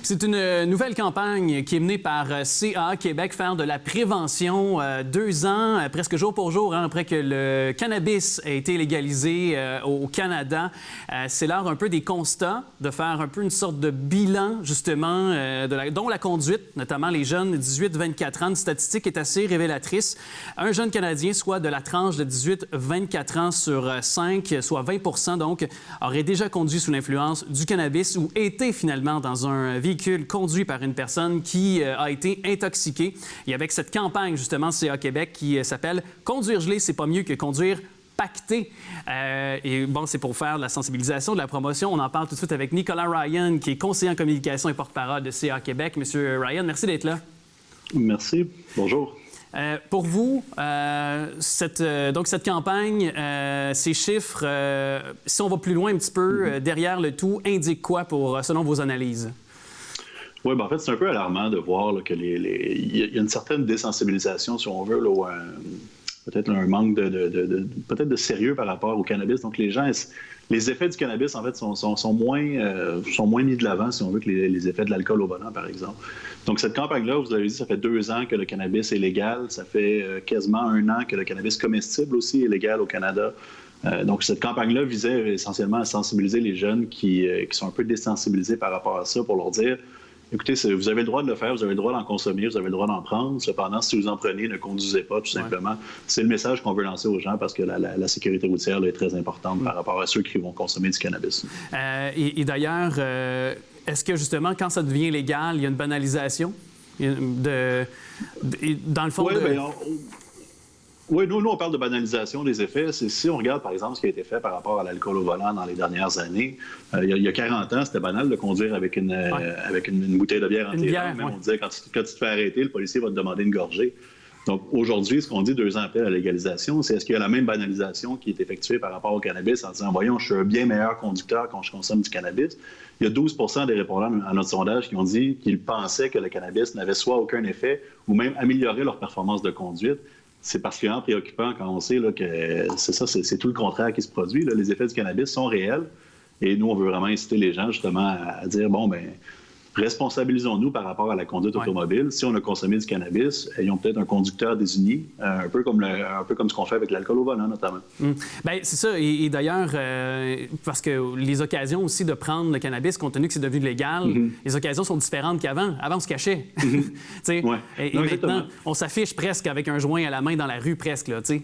C'est une nouvelle campagne qui est menée par CA Québec, faire de la prévention 2 ans, presque jour pour jour, après que le cannabis a été légalisé au Canada. C'est l'heure un peu des constats, de faire un peu une sorte de bilan, justement, dont la conduite, notamment les jeunes 18-24 ans. Une statistique est assez révélatrice. Un jeune Canadien, soit de la tranche de 18-24 ans sur 5, soit 20 % donc, aurait déjà conduit sous l'influence du cannabis ou été finalement dans un véhicule conduit par une personne qui a été intoxiquée. Et avec cette campagne, justement, CA Québec qui s'appelle « Conduire gelé, c'est pas mieux que conduire pacté ». Et bon, c'est pour faire de la sensibilisation, de la promotion. On en parle tout de suite avec Nicolas Ryan, qui est conseiller en communication et porte-parole de CA Québec. Monsieur Ryan, merci d'être là. Merci. Bonjour. Pour vous, cette campagne, ces chiffres, si on va plus loin un petit peu, derrière le tout, indiquent quoi selon vos analyses? Oui, en fait, c'est un peu alarmant de voir là, qu'il y a une certaine désensibilisation, si on veut, là, peut-être un manque peut-être de sérieux par rapport au cannabis. Donc, les effets du cannabis, en fait, sont moins mis de l'avant, si on veut, que les effets de l'alcool au volant, par exemple. Donc, cette campagne-là, vous avez dit, ça fait 2 ans que le cannabis est légal. Ça fait quasiment 1 an que le cannabis comestible aussi est légal au Canada. Donc, cette campagne-là visait essentiellement à sensibiliser les jeunes qui sont un peu désensibilisés par rapport à ça pour leur dire: écoutez, vous avez le droit de le faire, vous avez le droit d'en consommer, vous avez le droit d'en prendre. Cependant, si vous en prenez, ne conduisez pas, tout simplement. C'est le message qu'on veut lancer aux gens parce que la sécurité routière là, est très importante par rapport à ceux qui vont consommer du cannabis. Et d'ailleurs, est-ce que justement, quand ça devient légal, il y a une banalisation dans le fond? Oui, nous, on parle de banalisation des effets. Si on regarde, par exemple, ce qui a été fait par rapport à l'alcool au volant dans les dernières années, il y a 40 ans, c'était banal de conduire avec une bouteille de bière entière. Même on disait, quand tu te fais arrêter, le policier va te demander une gorgée. Donc, aujourd'hui, ce qu'on dit 2 ans après la légalisation, c'est est-ce qu'il y a la même banalisation qui est effectuée par rapport au cannabis en disant: voyons, je suis un bien meilleur conducteur quand je consomme du cannabis. Il y a 12 % des répondants à notre sondage qui ont dit qu'ils pensaient que le cannabis n'avait soit aucun effet ou même amélioré leur performance de conduite. C'est particulièrement préoccupant quand on sait là, que c'est tout le contraire qui se produit. Là. Les effets du cannabis sont réels et nous, on veut vraiment inciter les gens justement à dire: bon, bien, responsabilisons-nous par rapport à la conduite automobile. Si on a consommé du cannabis, ayons peut-être un conducteur désigné, un peu comme ce qu'on fait avec l'alcool au volant, notamment. Bien, c'est ça. Et d'ailleurs, parce que les occasions aussi de prendre le cannabis, compte tenu que c'est devenu légal, les occasions sont différentes qu'avant. Avant, on se cachait. Et maintenant, on s'affiche presque avec un joint à la main dans la rue, presque, là, tu sais.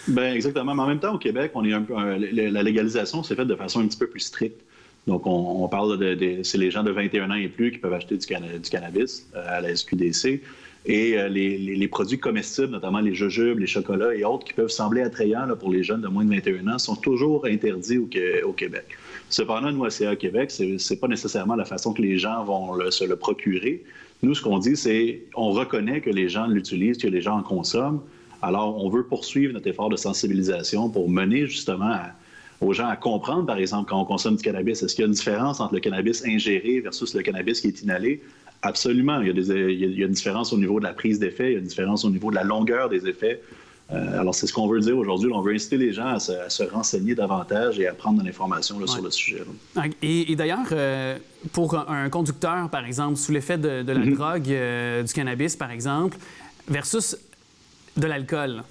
Bien, exactement. Mais en même temps, au Québec, la légalisation s'est faite de façon un petit peu plus stricte. Donc, on parle c'est les gens de 21 ans et plus qui peuvent acheter du cannabis à la SQDC. Et les produits comestibles, notamment les jujubes, les chocolats et autres, qui peuvent sembler attrayants là, pour les jeunes de moins de 21 ans, sont toujours interdits au Québec. Cependant, nous, à CA Québec, c'est pas nécessairement la façon que les gens vont se le procurer. Nous, ce qu'on dit, c'est on reconnaît que les gens l'utilisent, que les gens en consomment. Alors, on veut poursuivre notre effort de sensibilisation pour mener justement aux gens à comprendre, par exemple, quand on consomme du cannabis. Est-ce qu'il y a une différence entre le cannabis ingéré versus le cannabis qui est inhalé? Absolument. Il y a une différence au niveau de la prise d'effet, il y a une différence au niveau de la longueur des effets. Alors, c'est ce qu'on veut dire aujourd'hui. On veut inciter les gens à se renseigner davantage et à prendre de l'information sur le sujet. Et d'ailleurs, pour un conducteur, par exemple, sous l'effet de la drogue, du cannabis, par exemple, versus de l'alcool,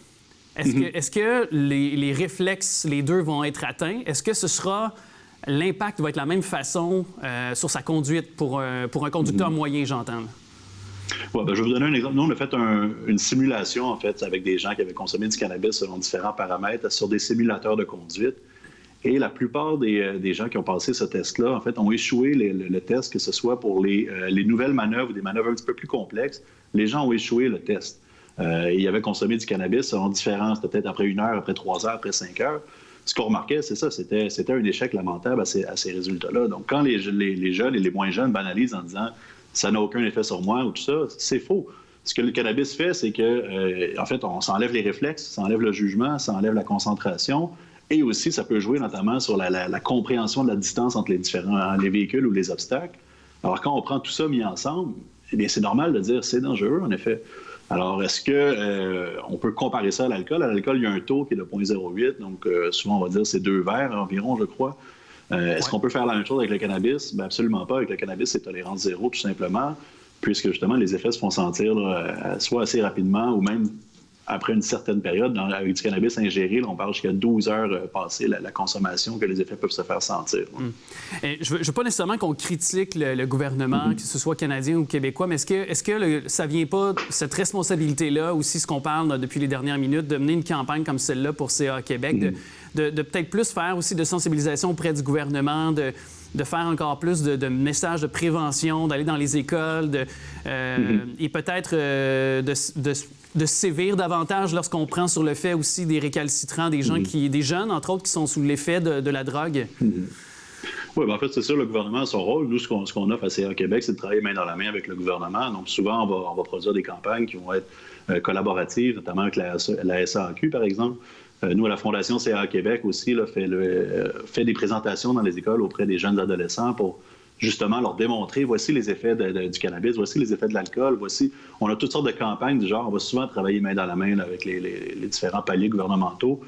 est-ce que les réflexes, les deux, vont être atteints? Est-ce que ce sera... L'impact va être de la même façon sur sa conduite pour un conducteur moyen, j'entends? Ouais, je vais vous donner un exemple. Nous, on a fait une simulation, en fait, avec des gens qui avaient consommé du cannabis selon différents paramètres sur des simulateurs de conduite. Et la plupart des gens qui ont passé ce test-là, en fait, ont échoué le test, que ce soit pour les nouvelles manœuvres ou des manœuvres un petit peu plus complexes. Les gens ont échoué le test. Ils avaient consommé du cannabis selon différences, peut-être après 1 heure, après 3 heures, après 5 heures. Ce qu'on remarquait, c'est ça, c'était un échec lamentable à ces résultats-là. Donc, quand les jeunes et les moins jeunes banalisent en disant « ça n'a aucun effet sur moi » ou tout ça, c'est faux. Ce que le cannabis fait, c'est que, en fait, on s'enlève les réflexes, ça enlève le jugement, ça enlève la concentration, et aussi, ça peut jouer notamment sur la compréhension de la distance entre les véhicules ou les obstacles. Alors, quand on prend tout ça mis ensemble, eh bien, c'est normal de dire « c'est dangereux », en effet. Alors, est-ce qu'on peut comparer ça à l'alcool? À l'alcool, il y a un taux qui est de 0,08, donc souvent on va dire c'est 2 verres environ, je crois. Est-ce qu'on peut faire la même chose avec le cannabis? Bien, absolument pas. Avec le cannabis, c'est tolérance zéro, tout simplement, puisque justement, les effets se font sentir là, soit assez rapidement ou même après une certaine période. Avec du cannabis ingéré, là, on parle jusqu'à 12 heures passées la consommation que les effets peuvent se faire sentir. Je veux pas nécessairement qu'on critique le gouvernement, que ce soit canadien ou québécois, mais est-ce que ça vient pas, cette responsabilité-là, aussi ce qu'on parle depuis les dernières minutes, de mener une campagne comme celle-là pour CA Québec, de peut-être plus faire aussi de sensibilisation auprès du gouvernement, de faire encore plus de messages de prévention, d'aller dans les écoles, et peut-être de sévir davantage lorsqu'on prend sur le fait aussi des récalcitrants, des gens des jeunes, entre autres, qui sont sous l'effet de la drogue? Oui, bien en fait, c'est ça, le gouvernement a son rôle. Nous, ce qu'on offre à CA Québec, c'est de travailler main dans la main avec le gouvernement. Donc, souvent, on va produire des campagnes qui vont être collaboratives, notamment avec la SAQ, par exemple. Nous, à la Fondation CA Québec aussi, là, fait des présentations dans les écoles auprès des jeunes adolescents pour justement leur démontrer, voici les effets du cannabis, voici les effets de l'alcool, on a toutes sortes de campagnes du genre, on va souvent travailler main dans la main là, avec les différents paliers gouvernementaux.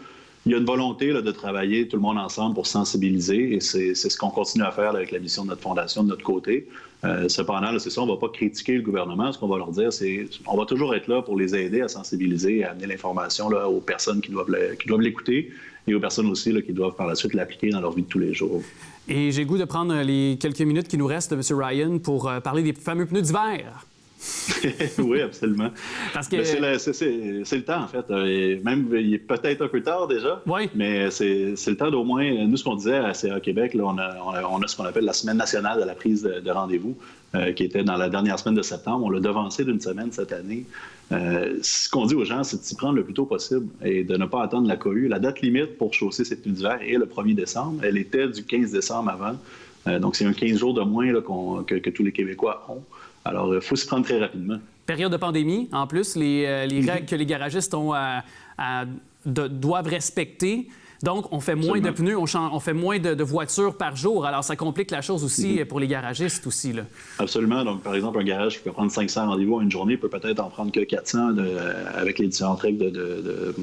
Il y a une volonté là, de travailler tout le monde ensemble pour sensibiliser et c'est ce qu'on continue à faire là, avec la mission de notre fondation de notre côté. Cependant, là, c'est ça, on ne va pas critiquer le gouvernement. Ce qu'on va leur dire, c'est on va toujours être là pour les aider à sensibiliser et à amener l'information là, aux personnes qui doivent l'écouter et aux personnes aussi là, qui doivent par la suite l'appliquer dans leur vie de tous les jours. Et j'ai le goût de prendre les quelques minutes qui nous restent, M. Ryan, pour parler des fameux pneus d'hiver. Oui, absolument. Parce que... c'est le temps, en fait. Même, il est peut-être un peu tard déjà, mais c'est le temps d'au moins... Nous, ce qu'on disait à CA Québec, là, on a ce qu'on appelle la Semaine nationale de la prise de rendez-vous, qui était dans la dernière semaine de septembre. On l'a devancé d'une semaine cette année. Ce qu'on dit aux gens, c'est de s'y prendre le plus tôt possible et de ne pas attendre la cohue. La date limite pour chausser ces pneus d'hiver est le 1er décembre. Elle était du 15 décembre avant. Donc, c'est un 15 jours de moins là, que tous les Québécois ont. Alors, il faut s'y prendre très rapidement. Période de pandémie, en plus, les règles que les garagistes doivent respecter. Donc, on fait moins de pneus, on fait moins de voitures par jour. Alors, ça complique la chose aussi pour les garagistes aussi, là. Absolument. Donc, par exemple, un garage qui peut prendre 500 rendez-vous en une journée peut peut-être en prendre que 400 avec les différentes règles de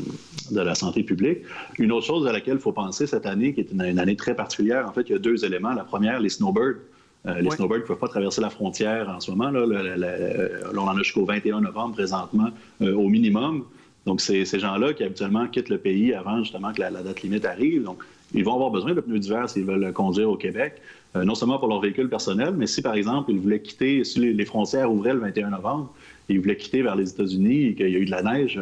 la santé publique. Une autre chose à laquelle il faut penser cette année, qui est une année très particulière, en fait, il y a deux éléments. La première, les snowbirds. Les snowbirds ne peuvent pas traverser la frontière en ce moment. Là, on en a jusqu'au 21 novembre présentement au minimum. Donc, c'est ces gens-là qui habituellement quittent le pays avant justement que la date limite arrive. Donc, ils vont avoir besoin de pneus d'hiver s'ils veulent conduire au Québec, non seulement pour leur véhicule personnel, mais si, par exemple, ils voulaient quitter, si les frontières ouvraient le 21 novembre, et ils voulaient quitter vers les États-Unis et qu'il y a eu de la neige,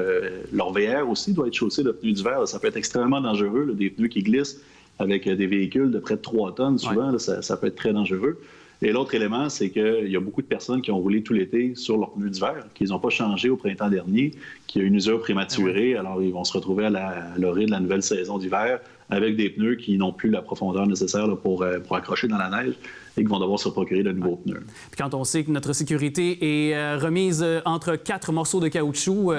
leur VR aussi doit être chaussé de pneus d'hiver. Ça peut être extrêmement dangereux, là, des pneus qui glissent avec des véhicules de près de 3 tonnes, souvent, là, ça peut être très dangereux. Et l'autre élément, c'est qu'il y a beaucoup de personnes qui ont roulé tout l'été sur leurs pneus d'hiver, qu'ils n'ont pas changé au printemps dernier, qu'il y a une usure prématurée, alors ils vont se retrouver à l'orée de la nouvelle saison d'hiver avec des pneus qui n'ont plus la profondeur nécessaire là, pour accrocher dans la neige et qui vont devoir se procurer de nouveaux pneus. Puis quand on sait que notre sécurité est remise entre 4 morceaux de caoutchouc,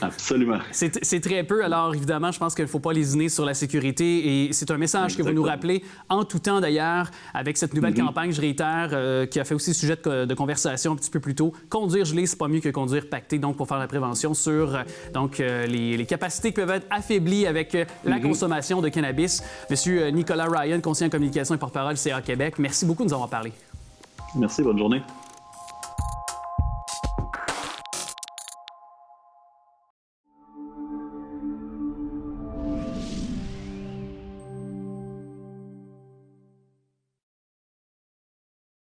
Absolument. C'est très peu. Alors, évidemment, je pense qu'il ne faut pas lésiner sur la sécurité. Et c'est un message que vous nous rappelez en tout temps, d'ailleurs, avec cette nouvelle campagne, je réitère, qui a fait aussi sujet de conversation un petit peu plus tôt. Conduire gelé, c'est pas mieux que conduire pacté. Donc, pour faire la prévention sur les capacités qui peuvent être affaiblies avec la consommation de cannabis. Monsieur Nicolas Ryan, conseiller en communication et porte-parole CA Québec, merci beaucoup de nous avoir parlé. Merci, bonne journée.